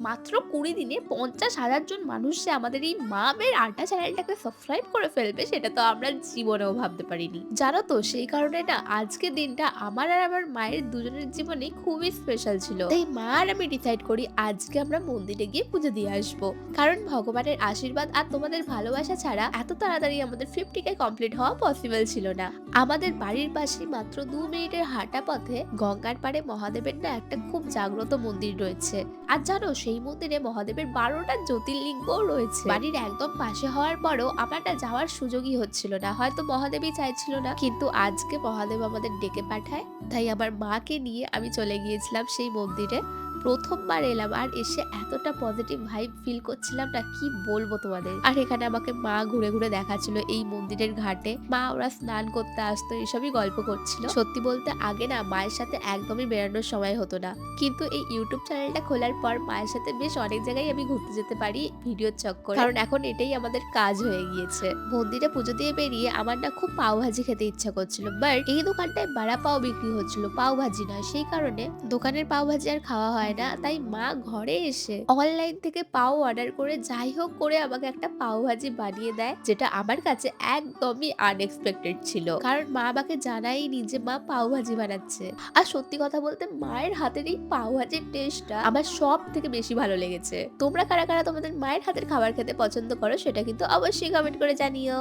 মাত্র ২০ দিনে ৫০,০০০ জন মানুষ যে আমাদের এই মা বের আড্ডা চ্যানেলটাকে সাবস্ক্রাইব করে ফেলবে সেটা তো আমরা জীবনেও ভাবতে পারিনি। জানো তো সেই কারণে না আজকের দিনটা আমার আর আমার মায়ের দুজনের জীবনে খুবই স্পেশাল ছিল। তাই মা আর আমি ডিসাইড করি আজকে আমরা মন্দিরে গিয়ে পুজো দিয়ে আসবো। কারণ ভগবানের আশীর্বাদ আর তোমাদের ভালোবাসা ছাড়া এত তাড়াতাড়ি আমাদের 50K কমপ্লিট হওয়া পসিবল ছিল না। আমাদের বাড়ির পাশে মাত্র ২ মিনিটের হাঁটা পথে গঙ্গার পাড়ে মহাদেবের না একটা খুব জাগ্রত মন্দির রয়েছে। আর জানো সেই মন্দিরে মহাদেবের ১২টা জ্যোতির্লিঙ্গও রয়েছে। বাড়ির একদম পাশে হওয়ার পরও আমার না যাওয়ার সুযোগই হচ্ছিল না, হয়তো মহাদেবই চাইছিল না, কিন্তু আজকে মহাদেব আমাদের ডেকে পাঠায়। তাই আমার মাকে নিয়ে আমি চলে গিয়েছিলাম সেই মন্দিরে। প্রথমবার এলাম আর এসে এতটা পজিটিভ ভাইব ফিল করছিলাম না, কি বলবো তোমাদের। আর এখানে আমাকে মা ঘুরে ঘুরে দেখাচ্ছিল এই মন্দিরের ঘাটে, মা ওরা স্নান করতে আসতো, এসবই গল্প করছিল। সত্যি বলতে আগে না মায়ের সাথে একদমই বেরানোর সময় হতো না, কিন্তু এই ইউটিউব চ্যানেলটা খোলার পর মায়ের সাথে বেশ অনেক জায়গায় আমি ঘুরতে যেতে পারি ভিডিওর চক্করে, কারণ এখন এটাই আমাদের কাজ হয়ে গিয়েছে। মন্দিরে পুজো দিয়ে বেরিয়ে আমার না খুব পাও ভাজি খেতে ইচ্ছা করছিল, বাট এই দোকানটায় বাড়া পাও বিক্রি হচ্ছিল, পাও ভাজি নয়। সেই কারণে দোকানের পাও ভাজি আর খাওয়া হয় না, তাই মা ঘরে এসে অনলাইন থেকে পাও অর্ডার করে যাই হোক করে আমাকে একটা পাও ভাজি বানিয়ে দেয়, যেটা আমার কাছে একদমই আনএক্সপেক্টেড ছিল, কারণ মা আমাকে জানায়নি যে মা পাও ভাজি বানাচ্ছে। আর সত্যি কথা বলতে মায়ের হাতের এই পাও ভাজির টেস্টটা আমার সব থেকে বেশি ভালো লেগেছে। তোমরা কারা কারা তোমাদের মায়ের হাতের খাবার খেতে পছন্দ করো সেটা কিন্তু অবশ্যই কমেন্ট করে জানিও।